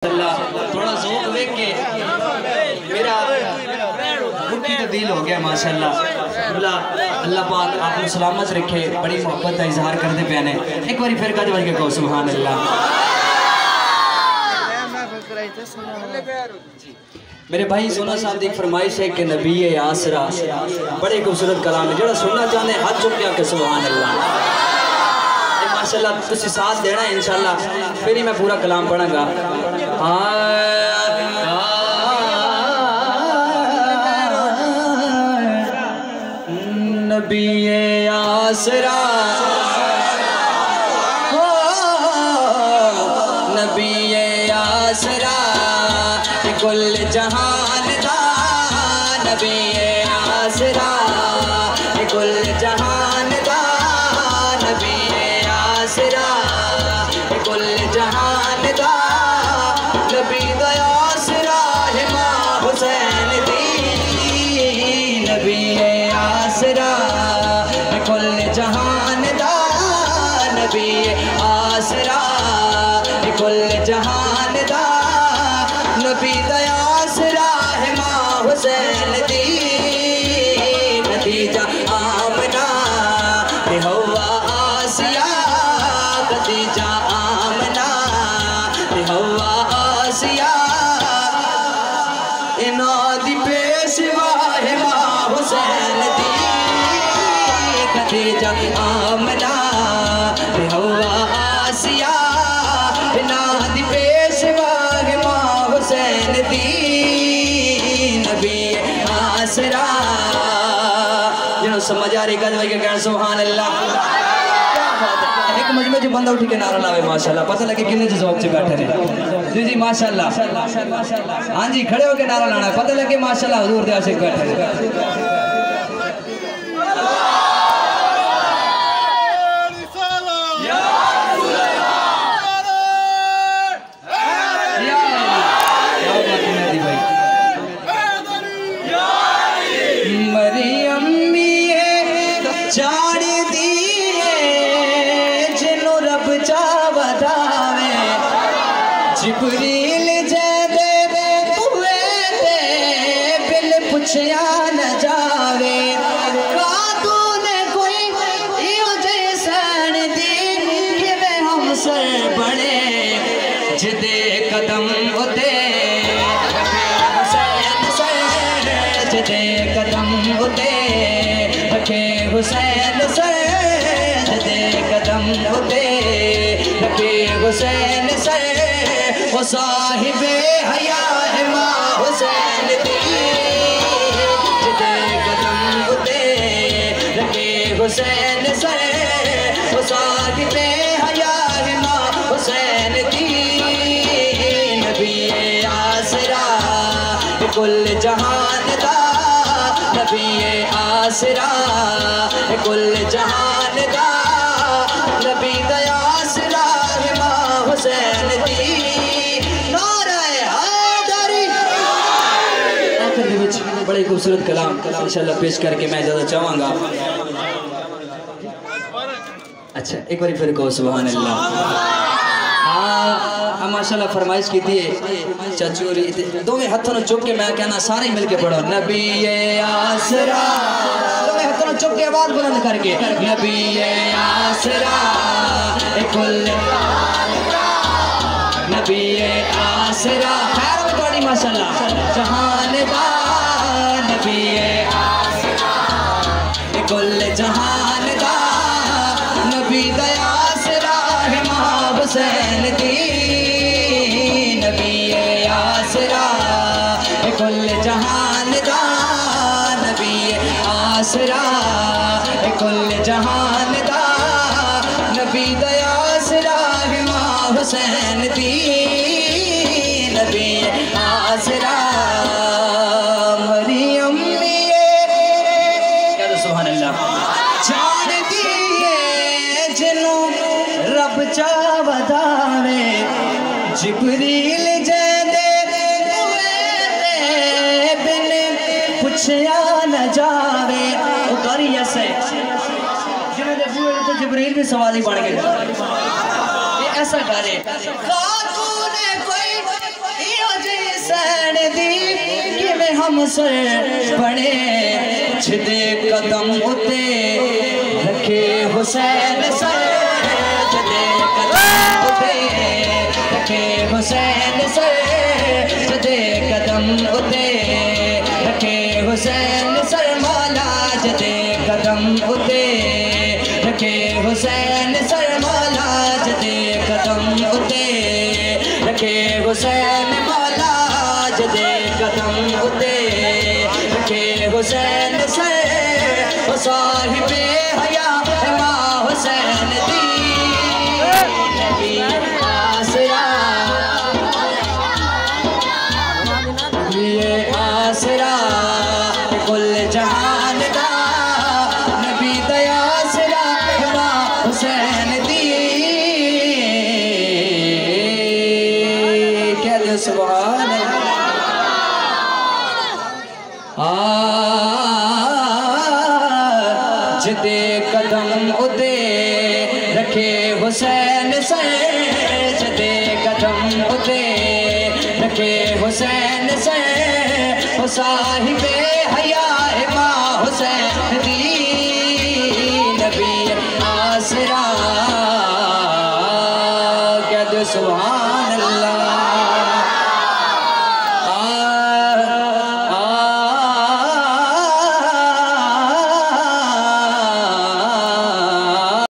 थोड़ा ज़ोक देख के मेरा बुद्धि तब्दील हो गया माशाल्लाह। अल्लाह पाक आपको सलामत रखे। बड़ी मोहब्बत का इजहार करते पे ने एक बार फिर कद के कहो सुभान अल्लाह। मेरे भाई सोना साहब की फरमाइश है कि नबी आसरा बड़े खूबसूरत कलाम है जो सुनना चाहते हैं हाथ चुक के आके सुभान अल्लाह। माशाल्लाह तुसी साथ देना इंशाल्लाह फिर ही मैं पूरा कलाम पढ़ांगा। नबी आसरा नबी आसरा कुल जहान दा नबी आसरा कुल जहान दा नबी आसरा कुल जहान दा नबी दा आसरा है मां हुसैन दी नबी आसरा कुल जहान दा नबी आसरा कुल जहान दा नबी दा आसरा है मां हुसैन दी खदीजा आमना हवा आसिया खदीजा आमना हवा आसिया इना दी पेशवा है मां हुसैन दी खदीजा आमना हवा आसिया इना दी पेशवा है मां हुसैन दी नबी आसरा। जिन्हों समझ आ रही गल भाई के कहना सुभान अल्लाह। एक मजमे जो बंदा उठ के नारा लावे माशाल्लाह पता लगे कितने जौक से बैठे रहे। जी जी माशाल्लाह। हाँ जी खड़े होके नारा लाना पता लगे माशाल्लाह हुजूर दे आशिक बैठे रहे। जिब्रील जदे हुए ते बिल पुछया न जावे कादू ने कोई इयो जैसन दी किवे हम सर बने जिदे कदम उते हुसैन सर जिदे कदम उते रखे हुसैन सर जिदे कदम उते रखे हुसैन सर वो साहिबे हया है मां हुसैन दी जिदे कदम उते रखे हुसैन सर वो साहिबे हया है मां हुसैन दी नबी आसरा कुल जहान दा नबी आसरा कुल जहान दा नबी दा आसरा है मां हुसैन दी। बड़े खूबसूरत कलाम इंशाल्लाह पेश करके मैं ज़्यादा चाहूँगा। अच्छा एक बार फिर कहो सुभान अल्लाह। हाँ माशाल्लाह फरमाइश की थी चाचू दोवें हाथों में चुक के मैं कहना सारे मिल के पढ़ो नबी आसरा दोवें हाथों में चुक के आवाज बुलंद करके नबी आसरा कुल नबी आसरा खैर में थोड़ी माशाल्लाह जहान दा नबी आसरा कुल जहान दा नबी दा आसरा है मां हुसैन दी नबी आसरा कुल जहान दा नबी आसरा कुल जहान दा नबी दा आसरा है मां हुसैन दी नबी आसरा। जिब्रील जदे हुए बिन पुछया न जावे उतारिया से जिन्होंने बुए तो जिब्रील भी सवाल ही बन गए ऐसा करे खातून कोई इमाम सर बने जिदे कदम उते रखे हुसैन सर जिदे कदम उते रखे हुसैन सर जिदे कदम उते रखे हुसैन सर मौला जिदे कदम उते रखे हुसैन सर मौला जिदे कदम उते रखे हुसैन मौला जिदे कदम उते रखे हुसैन सर साहिबे हया इमाम हुसैन दी नबी आसरा ये आसरा कुल जहान दा नबी दया आसरा इमाम हुसैन दी कह दो सुभान जिदे कदम उते रखे हुसैन सर जिदे कदम उते रखे हुसैन सर साहिबे